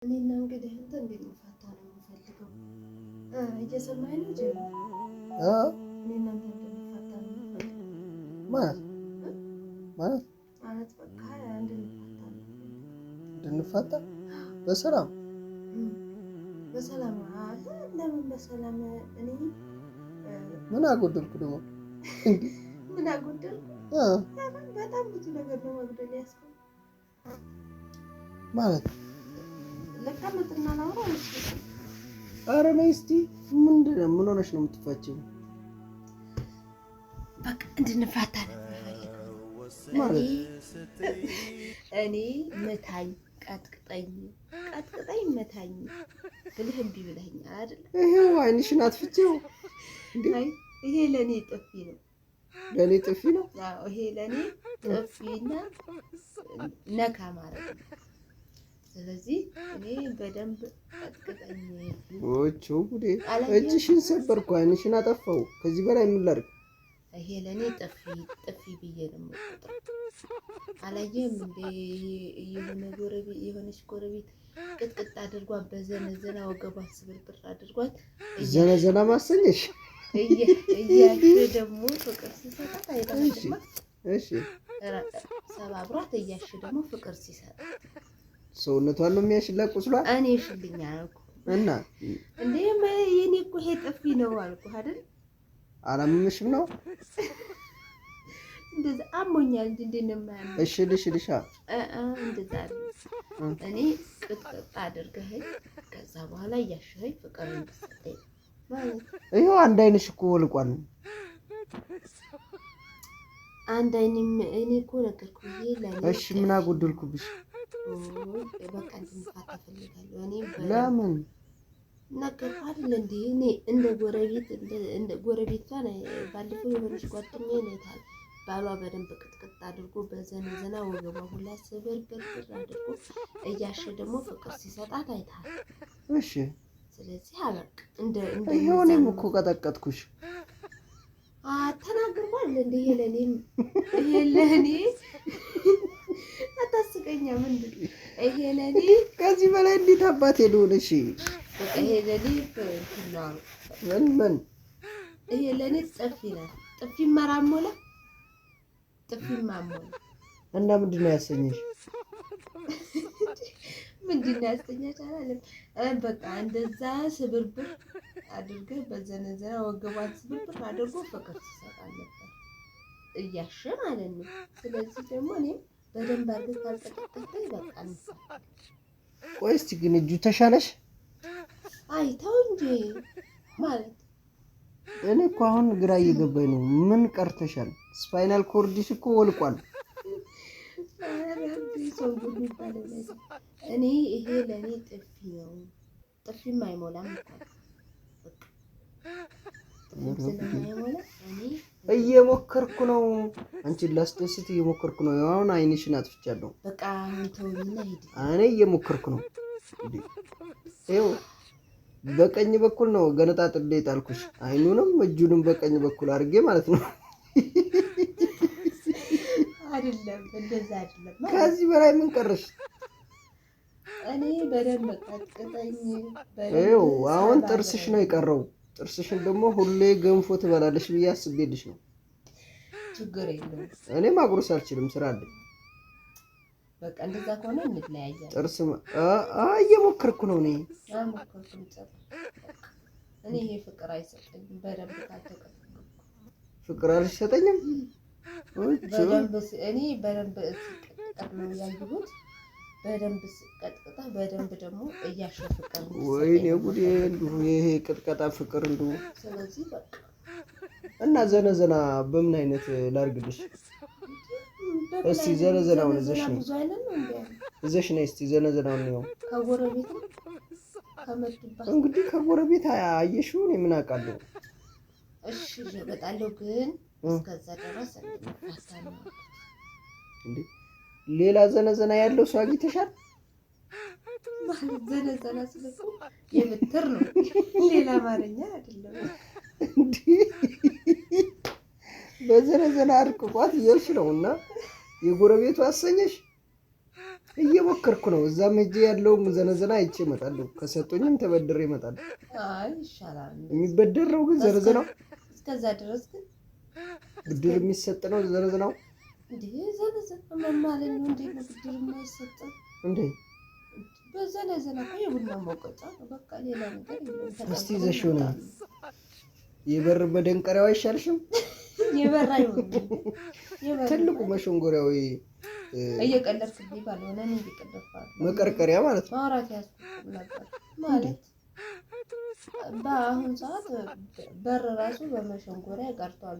እኔና እንግዲህ አንተ እንዴት እንፋታ ነው የምፈልገው? እየሰማኸኝ ነው ጀምር። እኔና አንተ እንድንፋታ ነው የምፈልገው። ማለት በቃ እንድንፋታ በሰላም አለ። ለምን በሰላም? እኔ ምን አጎደልኩ ደግሞ? ምን አጎደልኩ? በጣም ብዙ ነገር ነው መግደል ያስፈልግ ማለት ለካመጥና ነው። ኧረ ነይ እስኪ ምንድነው? ምን ሆነሽ ነው የምትፋቺው? በቃ እንድንፋታ ነው ማለት እኔ መታኝ ቀጥቅጠኝ መታኝ ብለህ እምቢ ብለኸኛል አይደል? ይሄው አይንሽን አትፍቺው። አይ ይሄ ለኔ ጥፊ ነው። ለኔ ጥፊ ነው? አዎ ይሄ ለኔ ጥፊና ነካ ማለት ነው። ስለዚህ እኔ በደንብ ቀጥቅጠኝ። ወቾ ጉዴ! እጅሽን ሰበርኩ፣ አይንሽን አጠፋው። ከዚህ በላይ ምን ላድርግ? ይሄ ለኔ ጥፊ ብዬ ነው የምቆጥረው። አላየህም እንዴ? የሆነች ጎረቤት ቅጥቅጥ አድርጓት በዘነዘና ወገቧን ስብርብር አድርጓት ዘነዘና ማሰኘሽ እያሽ ደግሞ ፍቅር ሲሰጣት አይደለም። እሺ ሰባብሯት እያሽ ደግሞ ፍቅር ሲሰጣት ሰውነቷን ነው የሚያሽላ ቁስሏ። እኔ ሽልኛ አልኩ እና እንዴ የኔ እኮ ይሄ ጥፊ ነው አልኩ አይደል? አላመመሽም ነው? እንደዛ አሞኛል እንጂ እንዴት ነው የማያመው? እሺ ልሽ እንደዛ እኔ ቅጥቅጥ አድርገኸኝ ከዛ በኋላ እያሸኸኝ ፍቅር እንድትሰጠኝ ማለት ይኸው አንድ አይንሽ እኮ ወልቋል። አንድ አይኔም እኔ እኮ ነገርኩህ። ይሄ ለኔ እሺ ምን አጎደልኩብሽ? በቃ እንድንፋታ እፈልጋለሁ። እኔ ለምን ነገርኩህ አይደል እንዴ? እኔ እንደ ጎረቤቷን ባለፈው የሆነች ጓደኛዬ ነው ታል ባሏ በደንብ ቅጥቅጥ አድርጎ በዘነዘና ወገቧ ሁላ ስብርብር አድርጎ እያሸ ደግሞ ፍቅር ሲሰጣት አይታል። እሺ ስለዚህ አበቃ እንደ ይሄው እኔም እኮ ቀጠቀጥኩሽ። ተናግሯል እንዴ? ይሄ ለኔ አታስቀኛ። ምንድን ይሄ ለኔ ከዚህ በላይ እንዴት አባቴ ልሆን? እሺ በቃ ይሄ ለኔ ፍላው ምን ይሄ ለኔ ጥፊ ነው። ጥፊ ማራሞላ ጥፊ ማሞላ እና ምንድን ነው ያሰኘሽ? ምንድን ነው ያሰኘሽ አላለም። በቃ እንደዛ ስብርብር አድርገህ በዘነዘና ወገቧን ስብርብር አድርጎ ፍቅር ትሰጣለህ እያሸ ማለት ነው። ስለዚህ ደግሞ እኔ በደንብ አድርገህ ካልተቀጠቀኝ በቃ እንሰራለን። ቆይ እስኪ ግን እጁ ተሻለሽ? አይ ተው እንጂ ማለት እኔ እኮ አሁን ግራ እየገባኝ ነው። ምን ቀርተሻል? ስፓይናል ኮርድሽ እኮ ወልቋል። እኔ ይሄ ለኔ ጥፊ ነው። ጥፊም አይሞላም እየሞከርኩ ነው። አንቺን ላስደስት እየሞከርኩ ነው። አሁን አይንሽን አጥፍቻለሁ። በቃ አሁን ተውና ሂድ። እኔ እየሞከርኩ ነው። ይኸው በቀኝ በኩል ነው ገነጣጥቤ ጣልኩሽ። አይኑንም እጁንም በቀኝ በኩል አድርጌ ማለት ነው። አይደለም እንደዛ አይደለም። ከዚህ በላይ ምን ቀረሽ? እኔ በደንብ ቀጥቅጠኝ። ይኸው አሁን ጥርስሽ ነው የቀረው። ጥርስሽን ደግሞ ሁሌ ገንፎ ትበላለሽ ብዬ አስቤልሽ ነው። ችግር የለውም። እኔ ማጉረስ አልችልም፣ ስራ አለኝ። በቃ እንደዛ ከሆነ እንለያያለን። ጥርስ እየሞከርኩ ነው። እኔ ይሄ ፍቅር አይሰጠኝም። በደንብ ካልተቀጠቀጥኩ ፍቅር አልሰጠኝም። እኔ በደንብ ሲቀጠቀጥ ነው ያየሁት። በደንብ ቀጥቅጣ በደንብ ደግሞ እያሸ ፍቅር ነው። ወይኔ ጉዴ! እንዲሁ ይሄ ቅጥቀጣ ፍቅር እንዲሁ። ስለዚህ በቃ እና ዘነዘና በምን አይነት ላድርግልሽ? እስቲ ዘነዘናውን እዘሽ ነይ፣ እዘሽ ነይ እስቲ ዘነዘናውን ነው። ከጎረቤት ነው ከመጡባት እንግዲህ ከጎረቤት አየሽው። እኔ ምን አውቃለሁ? እሺ እመጣለሁ፣ ግን እስከዛ ድረስ እንፋታ ነው እንዴ? ሌላ ዘነዘና ያለው ሰው አግኝተሻል? ማለት ዘነዘና ስለሱ የምትር ነው፣ ሌላ አማርኛ አይደለም እንዴ? በዘነዘና አርቅቋት እያልሽ ነው። እና የጎረቤቱ አሰኘሽ? እየሞከርኩ ነው። እዛም ሄጄ ያለውም ዘነዘና አይቼ እመጣለሁ። ከሰጡኝም ተበድሬ እመጣለሁ። አይ ይሻላል። የሚበደር ነው ግን ዘነዘናው። እስከዛ ድረስ ግን ብድር የሚሰጥ ነው ዘነዘናው። እንዴ ዘነዘና ማለት ነው እንዴ? ብድር የማይሰጠው እንዴ? በዘነዘና እኮ የቡና መውቀጫ ነው በቃ፣ ሌላ ነገር የለም። እስቲ ይዘሽው ነው የበር መደንቀሪያው አይሻልሽም? የበር አይሆንም። ትልቁ መሸንጎሪያው እየቀለድክልኝ ባልሆነ እኔ እየቀለድኩ መቀርቀሪያ ማለት ነው። ማውራት ያስፈልግ ነበር ማለት በአሁን ሰዓት በር ራሱ በመሸንጎሪያ ቀርቷል፣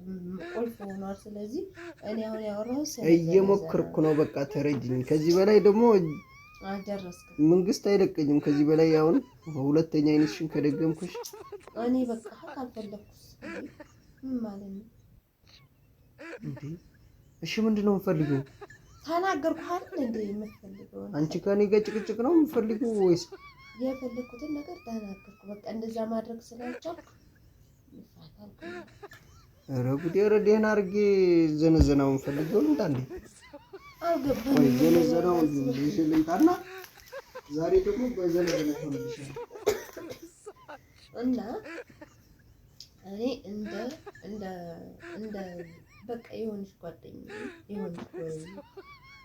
ቁልፍ ሆኗል። ስለዚህ እኔ አሁን ያወራሁት እየሞከርኩ ነው። በቃ ተረጅኝ። ከዚህ በላይ ደግሞ አልደረስክም። መንግስት አይለቀኝም ከዚህ በላይ። አሁን ሁለተኛ አይነትሽን ከደገምኩሽ እኔ በቃ ካልፈለኩስ ምን ማለት ነው እንዴ? እሺ ምንድን ነው የምፈልገው? ተናገርኩ አይደል እንዴ? የምፈልገው አንቺ ከኔ ጋር ጭቅጭቅ ነው የምፈልገው ወይስ? የፈለኩትን ነገር ተናገርኩ። በቃ እንደዛ ማድረግ ስላልቻልኩ ይፋታል። ኧረ ጉዴ! ኧረ ደህና አድርጌ ዘነዘናውን ፈልገው ልምጣ እንዴ? አልገባኝም። ዘነዘናውን ይዤ ልምጣና ዛሬ ደግሞ በዘነዘና ሆነልሻል። እና እኔ እንደ በቃ የሆነች ጓደኛዬ የሆነች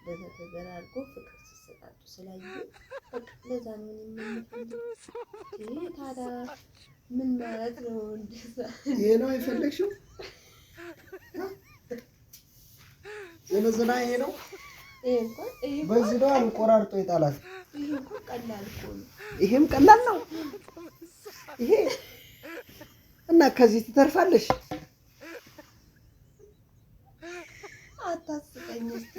ወይ ተዘራርጎ ፍቅር ሲሰጣጡ ስላዩ በቃ ለዛ ነው የምንፈልገው። ታዲያ ምን ማለት ነው? እንደዛ ይሄ ነው የፈለግሽው? ዘነዘና ይሄ ነው። ይሄ እንኳን በዚህ ነው አንቆራርጦ ይጣላል። ይሄ እንኳን ቀላል እኮ ነው። ይሄም ቀላል ነው ይሄ እና ከዚህ ትተርፋለሽ። አታስቀኝ እስቲ።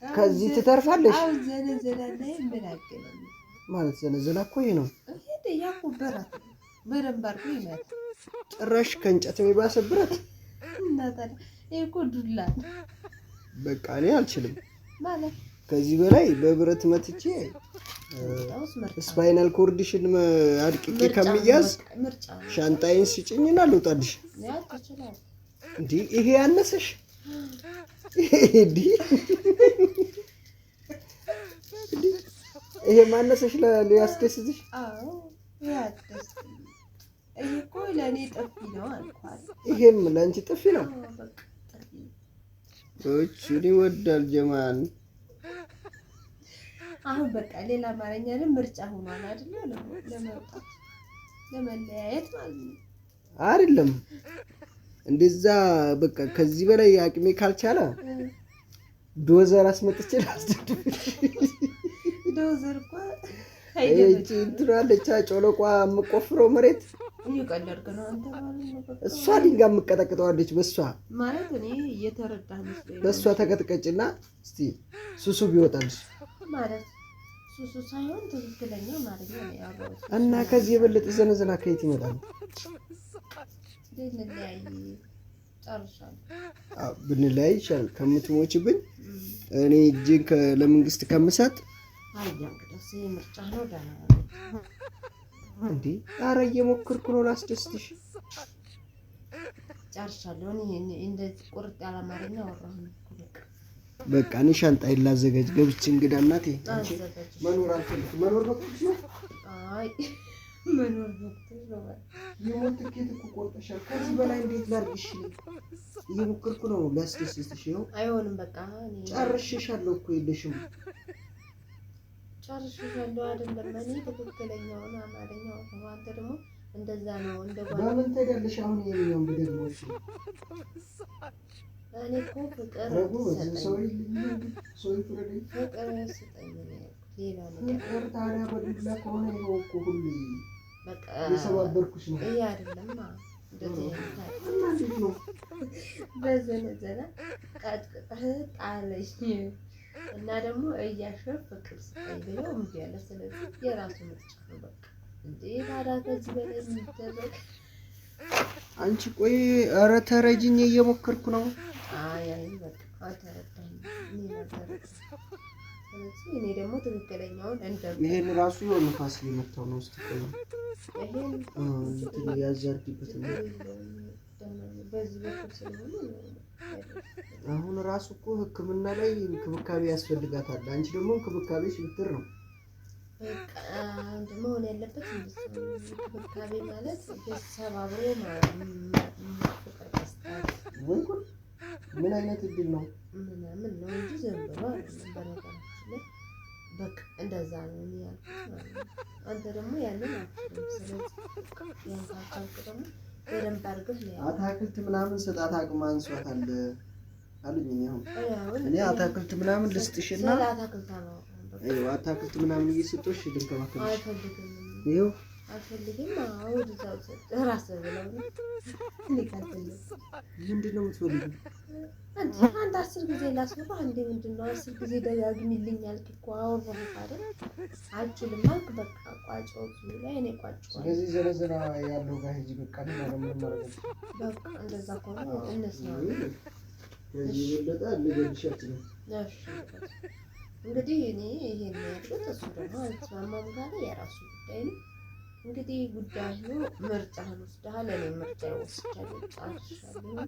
ከዚህ ትተርፋለሽ። አሁን ዘነዘና ላይ ምን አገናኝ ማለት ዘነዘና እኮ ይሄ ነው። ይሄ ያኩበራት በደንብ አድርጎ ይመታ። ጭራሽ ከእንጨት የሚባሰ ብረት እና ታዲያ ይሄ እኮ ዱላ በቃ እኔ አልችልም ማለት ከዚህ በላይ በብረት መትቼ ስፓይናል ኮርዲሽን አድቅቄ ከሚያዝ ሻንጣዬን ስጭኝና ልውጣልሽ። እንዴ ይሄ ያነሰሽ? እንዴ ይሄ ማነሰሽ? ሊያስደስትሽ? አዎ ያስደስት። ይሄ እኮ ለኔ ጥፊ ነው አልኳት። ይሄም ለአንቺ ጥፊ ነው። እቺን ይወዳል ጀማን። አሁን በቃ ሌላ አማርኛ ነው ምርጫ ሆኗል አይደል? ለመውጣት ለመለያየት ማለት ነው አይደለም? እንደዛ በቃ ከዚህ በላይ አቅሜ ካልቻለ ዶዘር አስመጥቼ ላስደድብሽ። ዶዘር እኮ እቺ እንትራለቻ ጮለቋ የምቆፍረው መሬት እየቀለድክ ነው አንተ ማለት ነው። እሷ ድንጋይ የምቀጠቅጠዋለች በሷ ማለት እኔ እየተረዳህ መስሎኝ በሷ ተቀጥቀጭና እስቲ ሱሱ ቢወጣልሽ ማለት ሱሱ ሳይሆን ትክክለኛ ማለት ነው ያለው። እና ከዚህ የበለጠ ዘነዘና ከየት ይመጣል? ብንለያይ ጨርሻለሁ። ብንለያይ ይሻላል ከምትሞችብኝ እኔ እጅን ለመንግስት ከምሰጥ። አይ እንግዲህ ምርጫ ነው ዳና እንዴ። ኧረ እየሞከርኩ ነው ላስደስትሽ። ጨርሻለሁ። እኔ እንደዚህ ቁርጥ ያለ አማርኛ አወራሁ ነው በቃ እኔ ሻንጣዬን ላዘጋጅ ገብቼ እንግዳ እናቴ መኖር አልፈልግም። መኖር በቃሽ ነው። አይ መኖር በቃሽ ነው። የሞት ትኬት እኮ ቆርጠሻል። ከዚህ በላይ እንዴት ላድርግሽ? እየሞከርኩ ነው ላስደስትሽ። ነው አይሆንም። በቃ እኔ ጨርሼሻለሁ እኮ የለሽም። ጨርሼሻለሁ አይደለም። እኔ ትክክለኛውን አማርኛ አወራሁ። አንተ ደግሞ እንደዛ ነው እንደጓ በምን ተደልሽ? አሁን የኛውን በደግሞሽ እኔ እኮ ፍቅር ፍቅር ስጠኝ ሌላ ነገር ታዲያ በዱላ ከሆነ ይኸው እኮ ሁሌ በቃ የሰባበርኩሽ ነው። ይሄ አይደለም እንደዚህ እንዴት ነው በዘነዘና ቀጥቅጠህ ጣለኝ እና ደግሞ እያሸፍ ፍቅር ስጠኝ ብለው እምቢ አለ። ስለዚህ የራሱ ምርጫ ነው በቃ። እንዴ ታዲያ ከዚህ በላይ የሚደረግ አንቺ ቆይ፣ ኧረ ተረጅኝ እየሞከርኩ ነው። አይ በቃ አልተረዳኝም። ስለዚህ እኔ ደግሞ ትክክለኛውን ይሄን ራሱ የሆነ ንፋስ ሊመታው ነው። እስቲ ቆይ ይሄን እንትን ያዛርግበት ነው። በዚህ በኩል ስለሆነ አሁን ራሱ እኮ ሕክምና ላይ እንክብካቤ ያስፈልጋታል። አንቺ ደግሞ እንክብካቤሽ ብትር ነው። በቃ ደግሞ ሆነ ያለበት እንክብካቤ ማለት ቤተሰብ አብሮ ፍቅር መስጠት ወይ ምን አይነት እድል ነው ምናምን ነው እንጂ ዝም ብሎ አይደለም። በነገራችን ላይ በቃ እንደዛ ነው ያልኩት ማለት ነው። አንተ ደግሞ ያንን አትልም። ስለዚህ ያን ካልኩ ደግሞ በደንብ አድርገህ ነው አታክልት ምናምን ስጣት አቅም አንሷታል አሉኝ። አሁን እኔ አታክልት ምናምን ልስጥሽና አታክልት ነው አታክልት ምናምን እየሰጠሽ ልንከባከብሽ አልፈልግም። ይኸው አልፈልግም። ወደ እዛው እራስህ ብለው ነው ምንድን ነው የምትፈልጊው? አንድ 10 ጊዜ ላስብህ አንዴ ምንድን ነው 10 ጊዜ ደጋግሚልኝ አልክ እኮ አወራሁህ አይደል? አልችልም አልክ። በቃ ቋጭው ላይ እኔ ቋጭው። ስለዚህ ዘነዘና ያለው ጋር ሂጂ በቃ ነው ማለት ነው። በቃ እንደዛ ከሆነ እነሱ ከዚህ የበለጠ ልገልሻት ነው። እሺ እንግዲህ እኔ ይሄን ያልኩት እሱ ደግሞ አልተስማማም ጋር የራሱ ጉዳይ ነው። እንግዲህ ጉዳይ ነው። ምርጫህን ወስደሃል። እኔ ምርጫ ወስጃለሁ። ጫርሻለሁ።